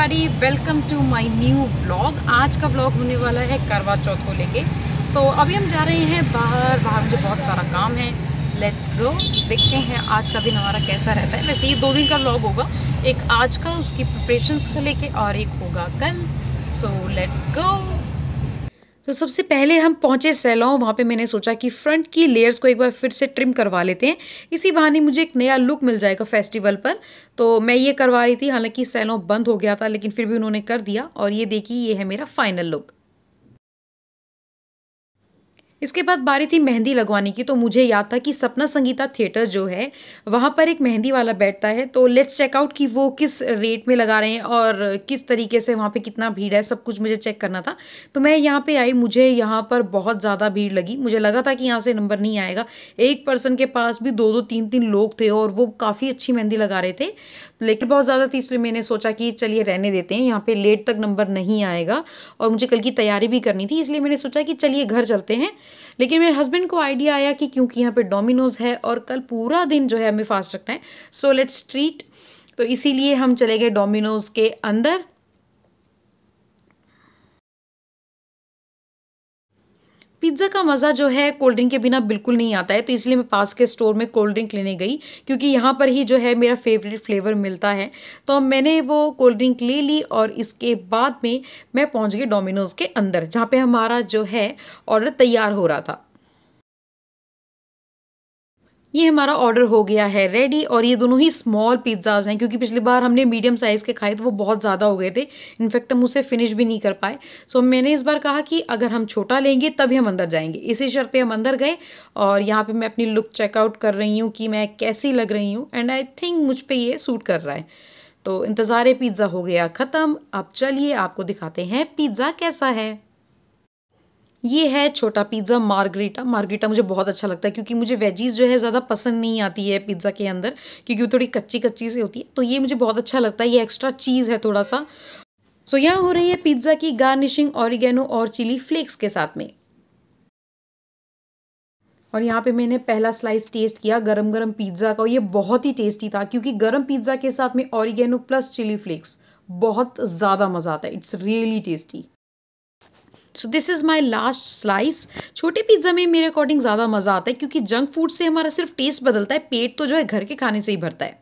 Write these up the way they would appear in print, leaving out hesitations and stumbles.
Everybody, welcome to my new vlog. आज का vlog होने वाला है करवा चौथ को लेके। अभी हम जा रहे हैं बाहर मुझे बहुत सारा काम है। लेट्स गो, देखते हैं आज का दिन हमारा कैसा रहता है। वैसे ये 2 दिन का व्लॉग होगा, एक आज का उसकी प्रिपरेशंस को लेके और एक होगा कल। Let's go. तो सबसे पहले हम पहुंचे सैलॉन। वहाँ पे मैंने सोचा कि फ्रंट की लेयर्स को एक बार फिर से ट्रिम करवा लेते हैं, इसी बहाने मुझे एक नया लुक मिल जाएगा फेस्टिवल पर। तो मैं ये करवा रही थी, हालांकि सैलॉन बंद हो गया था लेकिन फिर भी उन्होंने कर दिया। और ये देखिए, ये है मेरा फाइनल लुक। इसके बाद बारी थी मेहंदी लगवाने की। तो मुझे याद था कि सपना संगीता थिएटर जो है वहाँ पर एक मेहंदी वाला बैठता है। तो लेट्स चेक आउट कि वो किस रेट में लगा रहे हैं और किस तरीके से वहाँ पे कितना भीड़ है, सब कुछ मुझे चेक करना था। तो मैं यहाँ पे आई, मुझे यहाँ पर बहुत ज़्यादा भीड़ लगी। मुझे लगा था कि यहाँ से नंबर नहीं आएगा। एक पर्सन के पास भी 2-2 3-3 लोग थे और वो काफ़ी अच्छी मेहंदी लगा रहे थे, लेकिन बहुत ज़्यादा थी, इसलिए मैंने सोचा कि चलिए रहने देते हैं, यहाँ पे लेट तक नंबर नहीं आएगा। और मुझे कल की तैयारी भी करनी थी, इसलिए मैंने सोचा कि चलिए घर चलते हैं। लेकिन मेरे हस्बैंड को आइडिया आया कि क्योंकि यहाँ पे डोमिनोज है और कल पूरा दिन जो है हमें फास्ट रखना है, सो लेट्स ट्रीट। तो इसीलिए हम चले गए डोमिनोज के अंदर। पिज्ज़ा का मज़ा जो है कोल्ड ड्रिंक के बिना बिल्कुल नहीं आता है, तो इसलिए मैं पास के स्टोर में कोल्ड ड्रिंक लेने गई, क्योंकि यहाँ पर ही जो है मेरा फेवरेट फ्लेवर मिलता है। तो मैंने वो कोल्ड ड्रिंक ले ली और इसके बाद में मैं पहुँच गई डोमिनोज़ के अंदर, जहाँ पे हमारा जो है ऑर्डर तैयार हो रहा था। ये हमारा ऑर्डर हो गया है रेडी, और ये दोनों ही स्मॉल पिज्ज़ाज हैं, क्योंकि पिछली बार हमने मीडियम साइज़ के खाए तो वो बहुत ज़्यादा हो गए थे। इनफैक्ट हम उसे फिनिश भी नहीं कर पाए। मैंने इस बार कहा कि अगर हम छोटा लेंगे तभी हम अंदर जाएंगे। इसी शर्त पे हम अंदर गए और यहाँ पे मैं अपनी लुक चेकआउट कर रही हूँ कि मैं कैसी लग रही हूँ, एंड आई थिंक मुझ पर ये सूट कर रहा है। तो इंतज़ार पिज़्ज़ा हो गया ख़त्म। अब चलिए आपको दिखाते हैं पिज़्ज़ा कैसा है। ये है छोटा पिज़्ज़ा मार्गरीटा। मार्गरीटा मुझे बहुत अच्छा लगता है, क्योंकि मुझे वेजीज जो है ज़्यादा पसंद नहीं आती है पिज़्ज़ा के अंदर, क्योंकि वो थोड़ी कच्ची कच्ची सी होती है। तो ये मुझे बहुत अच्छा लगता है, ये एक्स्ट्रा चीज़ है थोड़ा सा। यहाँ हो रही है पिज़्ज़ा की गार्निशिंग ऑरिगेनो और चिली फ्लेक्स के साथ में। और यहाँ पे मैंने पहला स्लाइस टेस्ट किया गरम गरम पिज़्ज़ा का। ये बहुत ही टेस्टी था, क्योंकि गरम पिज़्ज़ा के साथ में ऑरिगेनो प्लस चिली फ्लेक्स बहुत ज़्यादा मज़ा आता है। It's really tasty. This is my last slice. छोटे पिज्ज़ा में मेरे अकॉर्डिंग ज़्यादा मज़ा आता है, क्योंकि जंक फूड से हमारा सिर्फ टेस्ट बदलता है, पेट तो जो है घर के खाने से ही भरता है।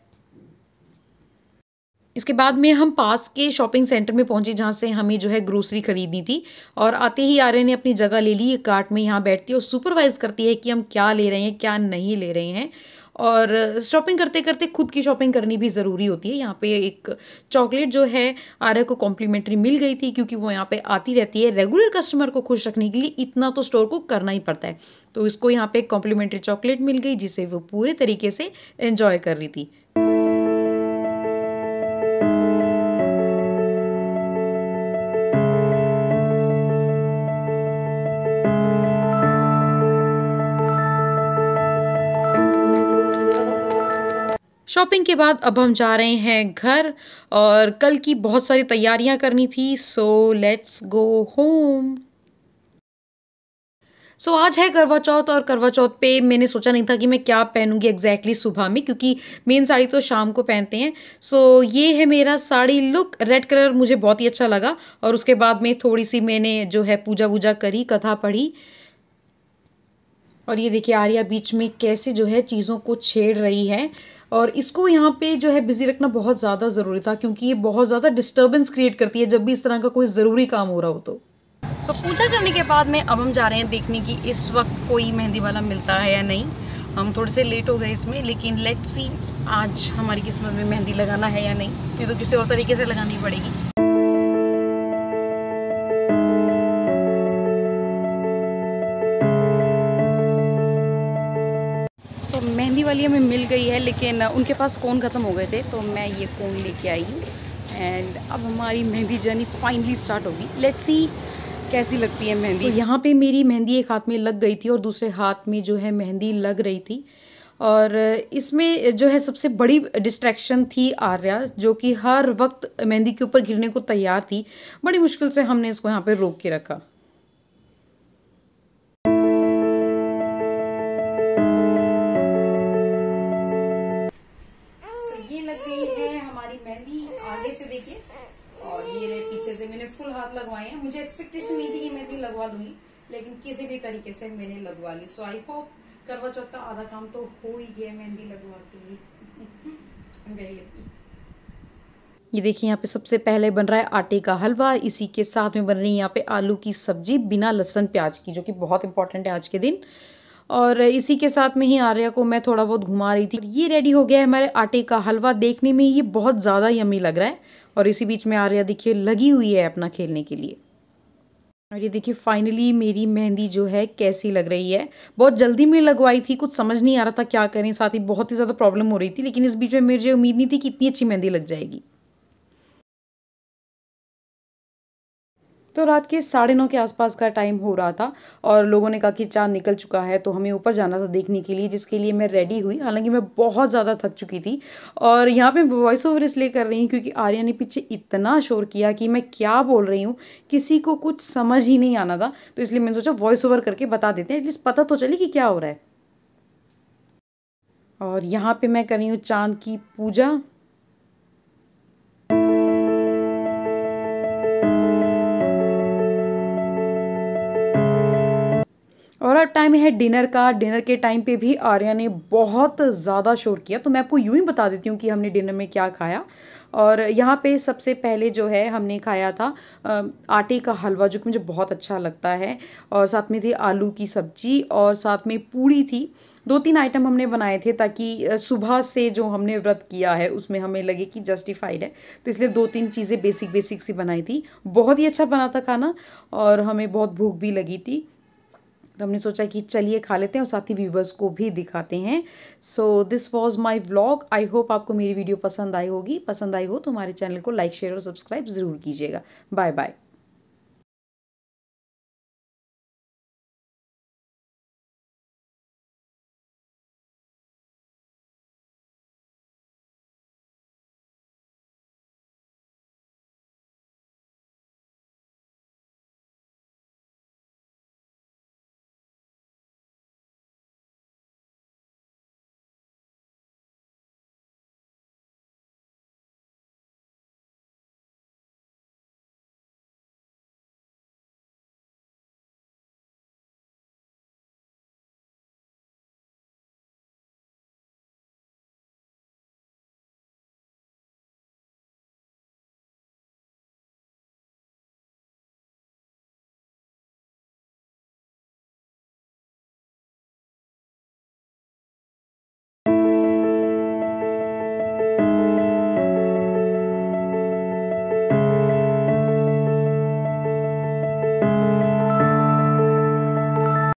इसके बाद में हम पास के शॉपिंग सेंटर में पहुंचे, जहाँ से हमें जो है ग्रोसरी खरीदनी थी। और आते ही आर्यन ने अपनी जगह ले ली, कार्ट में यहाँ बैठती है और सुपरवाइज करती है कि हम क्या ले रहे हैं क्या नहीं ले रहे हैं। और शॉपिंग करते करते खुद की शॉपिंग करनी भी ज़रूरी होती है। यहाँ पे एक चॉकलेट जो है आर्य को कॉम्प्लीमेंट्री मिल गई थी, क्योंकि वो यहाँ पे आती रहती है। रेगुलर कस्टमर को खुश रखने के लिए इतना तो स्टोर को करना ही पड़ता है। तो इसको यहाँ पे एक कॉम्प्लीमेंट्री चॉकलेट मिल गई, जिसे वो पूरे तरीके से एंजॉय कर रही थी। शॉपिंग के बाद अब हम जा रहे हैं घर, और कल की बहुत सारी तैयारियां करनी थी। Let's go home. आज है करवा चौथ, और करवा चौथ पे मैंने सोचा नहीं था कि मैं क्या पहनूंगी एग्जैक्टली सुबह में, क्योंकि मेन साड़ी तो शाम को पहनते हैं। ये है मेरा साड़ी लुक। रेड कलर मुझे बहुत ही अच्छा लगा। और उसके बाद में थोड़ी सी मैंने जो है पूजा वूजा करी, कथा पढ़ी। और ये देखिए आर्या बीच में कैसे जो है चीज़ों को छेड़ रही है, और इसको यहाँ पे जो है बिजी रखना बहुत ज़्यादा ज़रूरी था, क्योंकि ये बहुत ज़्यादा डिस्टर्बेंस क्रिएट करती है जब भी इस तरह का कोई ज़रूरी काम हो रहा हो। तो पूजा करने के बाद में अब हम जा रहे हैं देखने की इस वक्त कोई मेहंदी वाला मिलता है या नहीं। हम थोड़े से लेट हो गए इसमें, लेकिन लेट्स सी आज हमारी किस्मत में मेहंदी लगाना है या नहीं। ये तो किसी और तरीके से लगानी पड़ेगी। मेहंदी वाली हमें मिल गई है, लेकिन उनके पास कोन ख़त्म हो गए थे, तो मैं ये कोन लेके आई हूँ। एंड अब हमारी मेहंदी जर्नी फाइनली स्टार्ट होगी। लेट्स सी कैसी लगती है मेहंदी। यहाँ पे मेरी मेहंदी एक हाथ में लग गई थी और दूसरे हाथ में जो है मेहंदी लग रही थी। और इसमें जो है सबसे बड़ी डिस्ट्रैक्शन थी आर्या, जो कि हर वक्त मेहंदी के ऊपर गिरने को तैयार थी। बड़ी मुश्किल से हमने इसको यहाँ पे रोक के रखा। ये लग गई है हमारी मेहंदी, आगे से देखिए। और ये रहे पीछे से मैंने फुल हाथ लगवाए हैं। मुझे एक्सपेक्टेशन नहीं थी कि मेहंदी लगवा लूंगी, लेकिन किसी भी तरीके से मैंने लगवा ली। सो आई होप करवा चौथ का आधा काम तो हो ही गया मेहंदी लगवा के लिए। Very happy. ये देखिए यहाँ पे सबसे पहले बन रहा है आटे का हलवा, इसी के साथ में बन रही है यहाँ पे आलू की सब्जी बिना लहसुन प्याज की, जो कि बहुत इंपॉर्टेंट है आज के दिन। और इसी के साथ में ही आर्या को मैं थोड़ा बहुत घुमा रही थी। ये रेडी हो गया है हमारे आटे का हलवा। देखने में ये बहुत ज़्यादा यम्मी लग रहा है। और इसी बीच में आर्या देखिए लगी हुई है अपना खेलने के लिए। और ये देखिए फाइनली मेरी मेहंदी जो है कैसी लग रही है। बहुत जल्दी में लगवाई थी, कुछ समझ नहीं आ रहा था क्या करें, साथ ही बहुत ही ज़्यादा प्रॉब्लम हो रही थी, लेकिन इस बीच में मुझे उम्मीद नहीं थी कि इतनी अच्छी मेहंदी लग जाएगी। तो रात के 9:30 के आसपास का टाइम हो रहा था और लोगों ने कहा कि चाँद निकल चुका है, तो हमें ऊपर जाना था देखने के लिए, जिसके लिए मैं रेडी हुई। हालांकि मैं बहुत ज़्यादा थक चुकी थी और यहाँ पे वॉइस ओवर इसलिए कर रही हूँ क्योंकि आर्या ने पीछे इतना शोर किया कि मैं क्या बोल रही हूँ किसी को कुछ समझ ही नहीं आना था। तो इसलिए मैंने सोचा वॉइस ओवर करके बता देते हैं, एटलीस्ट पता तो चले कि क्या हो रहा है। और यहाँ पे मैं कर रही हूँ चाँद की पूजा। और अब टाइम है डिनर का। डिनर के टाइम पे भी आर्या ने बहुत ज़्यादा शोर किया, तो मैं आपको यूं ही बता देती हूँ कि हमने डिनर में क्या खाया। और यहाँ पे सबसे पहले जो है हमने खाया था आटे का हलवा, जो कि मुझे बहुत अच्छा लगता है। और साथ में थी आलू की सब्जी और साथ में पूड़ी थी। 2-3 आइटम हमने बनाए थे ताकि सुबह से जो हमने व्रत किया है उसमें हमें लगे कि जस्टिफाइड है, तो इसलिए 2-3 चीज़ें बेसिक बेसिक सी बनाई थी। बहुत ही अच्छा बना था खाना और हमें बहुत भूख भी लगी थी, तो हमने सोचा कि चलिए खा लेते हैं और साथ ही व्यूवर्स को भी दिखाते हैं। So this was my vlog. I hope आपको मेरी वीडियो पसंद आई होगी। पसंद आई हो तो हमारे चैनल को लाइक शेयर और सब्सक्राइब ज़रूर कीजिएगा। Bye bye.